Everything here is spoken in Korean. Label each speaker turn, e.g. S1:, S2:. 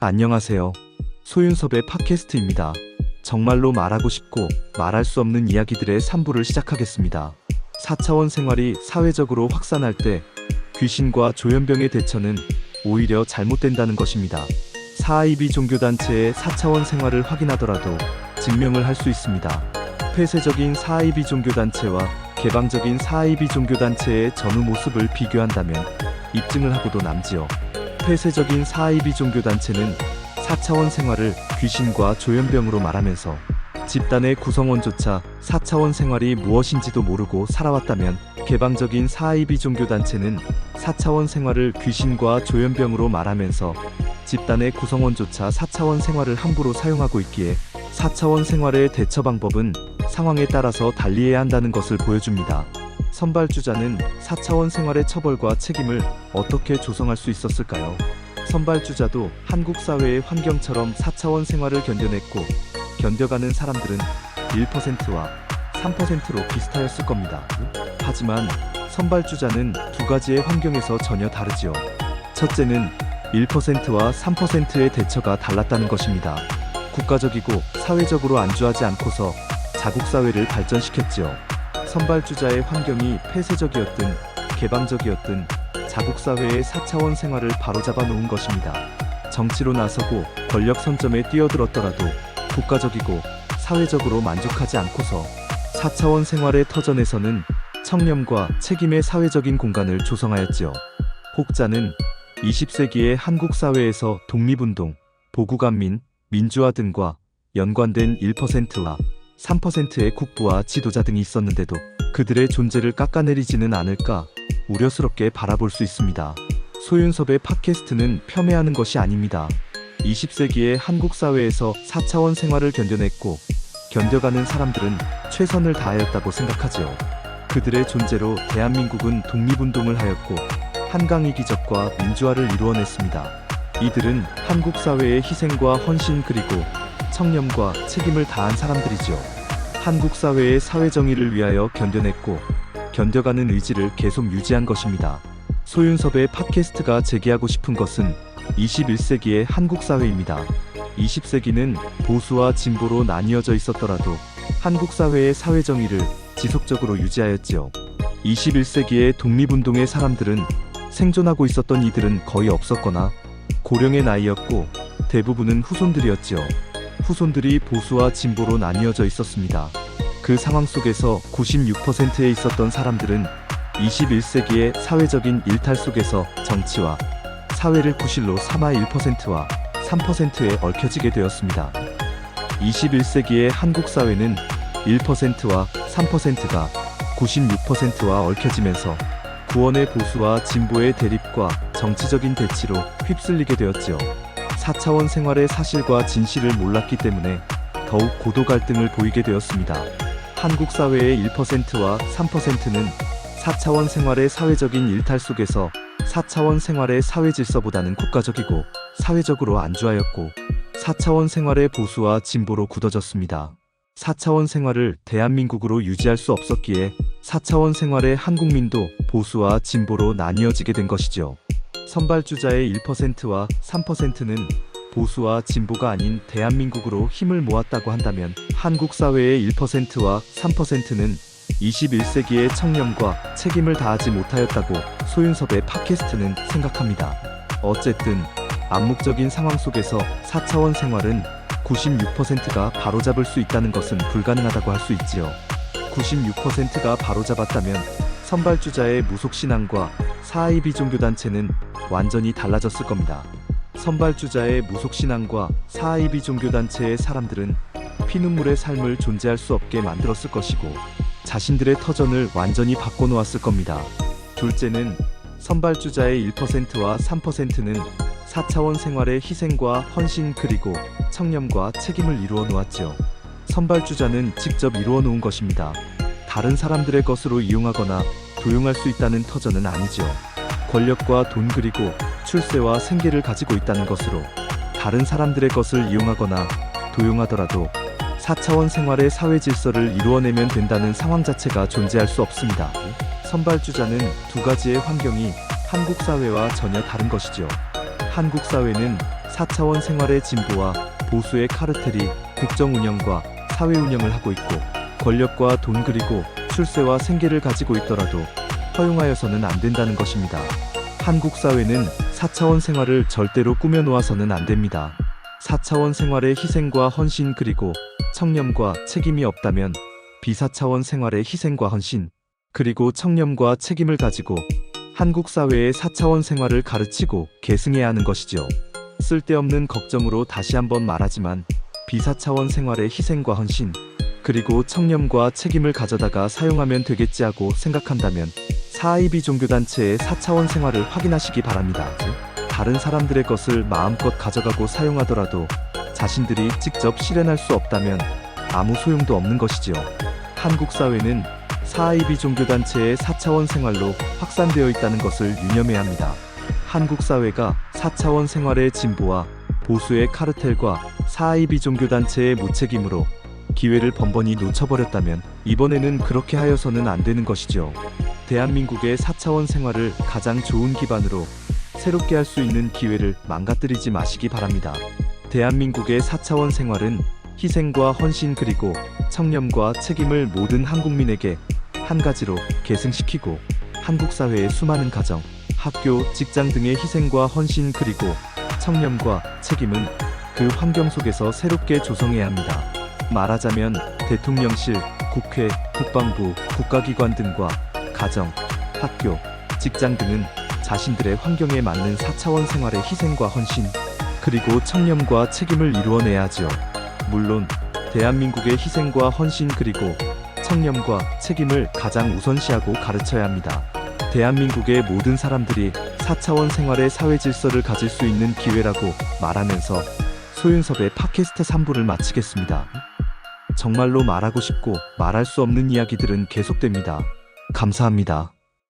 S1: 안녕하세요. 소윤섭의 팟캐스트입니다. 정말로 말하고 싶고 말할 수 없는 이야기들의 3부를 시작하겠습니다. 4차원 생활이 사회적으로 확산할 때 귀신과 조현병의 대처는 오히려 잘못된다는 것입니다. 사이비 종교단체의 4차원 생활을 확인하더라도 증명을 할 수 있습니다. 폐쇄적인 사이비 종교단체와 개방적인 사이비 종교단체의 전후 모습을 비교한다면 입증을 하고도 남지요. 폐쇄적인 사이비 종교단체는 4차원 생활을 귀신과 조현병으로 말하면서 집단의 구성원조차 4차원 생활이 무엇인지도 모르고 살아왔다면, 개방적인 사이비 종교단체는 4차원 생활을 귀신과 조현병으로 말하면서 집단의 구성원조차 4차원 생활을 함부로 사용하고 있기에 4차원 생활의 대처 방법은 상황에 따라서 달리해야 한다는 것을 보여줍니다. 선발주자는 4차원 생활의 처벌과 책임을 어떻게 조성할 수 있었을까요? 선발주자도 한국 사회의 환경처럼 4차원 생활을 견뎌냈고, 견뎌가는 사람들은 1%와 3%로 비슷하였을 겁니다. 하지만 선발주자는 두 가지의 환경에서 전혀 다르지요. 첫째는 1%와 3%의 대처가 달랐다는 것입니다. 국가적이고 사회적으로 안주하지 않고서 자국사회를 발전시켰지요. 선발주자의 환경이 폐쇄적이었든 개방적이었든 자국사회의 4차원 생활을 바로잡아 놓은 것입니다. 정치로 나서고 권력 선점에 뛰어들었더라도 국가적이고 사회적으로 만족하지 않고서 4차원 생활의 터전에서는 청렴과 책임의 사회적인 공간을 조성하였지요. 혹자는 20세기의 한국 사회에서 독립운동, 보국안민, 민주화 등과 연관된 1%와 3%의 국부와 지도자 등이 있었는데도 그들의 존재를 깎아내리지는 않을까 우려스럽게 바라볼 수 있습니다. 소윤섭의 팟캐스트는 폄훼하는 것이 아닙니다. 20세기의 한국 사회에서 4차원 생활을 견뎌냈고 견뎌가는 사람들은 최선을 다하였다고 생각하지요. 그들의 존재로 대한민국은 독립운동을 하였고 한강의 기적과 민주화를 이루어냈습니다. 이들은 한국 사회의 희생과 헌신 그리고 청렴과 책임을 다한 사람들이지요. 한국 사회의 사회정의를 위하여 견뎌냈고 견뎌가는 의지를 계속 유지한 것입니다. 소윤섭의 팟캐스트가 제기하고 싶은 것은 21세기의 한국 사회입니다. 20세기는 보수와 진보로 나뉘어져 있었더라도 한국 사회의 사회정의를 지속적으로 유지하였지요. 21세기의 독립운동의 사람들은 생존하고 있었던 이들은 거의 없었거나 고령의 나이였고 대부분은 후손들이었지요. 후손들이 보수와 진보로 나뉘어져 있었습니다. 그 상황 속에서 96%에 있었던 사람들은 21세기의 사회적인 일탈 속에서 정치와 사회를 구실로 삼아 1%와 3%에 얽혀지게 되었습니다. 21세기의 한국 사회는 1%와 3%가 96%와 얽혀지면서 구원의 보수와 진보의 대립과 정치적인 대치로 휩쓸리게 되었지요. 4차원 생활의 사실과 진실을 몰랐기 때문에 더욱 고도 갈등을 보이게 되었습니다. 한국 사회의 1%와 3%는 4차원 생활의 사회적인 일탈 속에서 4차원 생활의 사회 질서보다는 국가적이고 사회적으로 안주하였고 4차원 생활의 보수와 진보로 굳어졌습니다. 4차원 생활을 대한민국으로 유지할 수 없었기에 4차원 생활의 한국민도 보수와 진보로 나뉘어지게 된 것이죠. 선발주자의 1%와 3%는 보수와 진보가 아닌 대한민국으로 힘을 모았다고 한다면 한국 사회의 1%와 3%는 21세기의 청렴과 책임을 다하지 못하였다고 소윤섭의 팟캐스트는 생각합니다. 어쨌든 암묵적인 상황 속에서 4차원 생활은 96%가 바로잡을 수 있다는 것은 불가능하다고 할 수 있지요. 96%가 바로잡았다면 선발주자의 무속신앙과 사이비 종교단체는 완전히 달라졌을 겁니다. 선발주자의 무속신앙과 사이비 종교단체의 사람들은 피눈물의 삶을 존재할 수 없게 만들었을 것이고 자신들의 터전을 완전히 바꿔놓았을 겁니다. 둘째는 선발주자의 1%와 3%는 4차원 생활의 희생과 헌신 그리고 청렴과 책임을 이루어 놓았지요. 선발주자는 직접 이루어 놓은 것입니다. 다른 사람들의 것으로 이용하거나 도용할 수 있다는 터전은 아니지요. 권력과 돈 그리고 출세와 생계를 가지고 있다는 것으로 다른 사람들의 것을 이용하거나 도용하더라도 4차원 생활의 사회 질서를 이루어내면 된다는 상황 자체가 존재할 수 없습니다. 선발주자는 두 가지의 환경이 한국 사회와 전혀 다른 것이죠. 한국 사회는 4차원 생활의 진보와 보수의 카르텔이 국정 운영과 사회 운영을 하고 있고 권력과 돈 그리고 출세와 생계를 가지고 있더라도 허용하여서는 안 된다는 것입니다. 한국 사회는 4차원 생활을 절대로 꾸며놓아서는 안 됩니다. 4차원 생활의 희생과 헌신 그리고 청렴과 책임이 없다면 비사차원 생활의 희생과 헌신 그리고 청렴과 책임을 가지고 한국 사회의 4차원 생활을 가르치고 계승해야 하는 것이죠. 쓸데없는 걱정으로 다시 한번 말하지만 비사차원 생활의 희생과 헌신 그리고 청렴과 책임을 가져다가 사용하면 되겠지 하고 생각한다면 4IB 종교단체의 4차원 생활을 확인하시기 바랍니다. 다른 사람들의 것을 마음껏 가져가고 사용하더라도 자신들이 직접 실현할 수 없다면 아무 소용도 없는 것이지요. 한국 사회는 4IB 종교단체의 4차원 생활로 확산되어 있다는 것을 유념해야 합니다. 한국 사회가 4차원 생활의 진보와 보수의 카르텔과 4IB 종교단체의 무책임으로 기회를 번번이 놓쳐버렸다면 이번에는 그렇게 하여서는 안 되는 것이죠. 대한민국의 4차원 생활을 가장 좋은 기반으로 새롭게 할 수 있는 기회를 망가뜨리지 마시기 바랍니다. 대한민국의 4차원 생활은 희생과 헌신 그리고 청렴과 책임을 모든 한국민에게 한 가지로 계승시키고 한국 사회의 수많은 가정, 학교, 직장 등의 희생과 헌신 그리고 청렴과 책임은 그 환경 속에서 새롭게 조성해야 합니다. 말하자면 대통령실, 국회, 국방부, 국가기관 등과 가정, 학교, 직장 등은 자신들의 환경에 맞는 4차원 생활의 희생과 헌신 그리고 청렴과 책임을 이루어내야 하지요. 물론 대한민국의 희생과 헌신 그리고 청렴과 책임을 가장 우선시하고 가르쳐야 합니다. 대한민국의 모든 사람들이 4차원 생활의 사회 질서를 가질 수 있는 기회라고 말하면서 소윤섭의 팟캐스트 3부를 마치겠습니다. 정말로 말하고 싶고 말할 수 없는 이야기들은 계속됩니다. 감사합니다.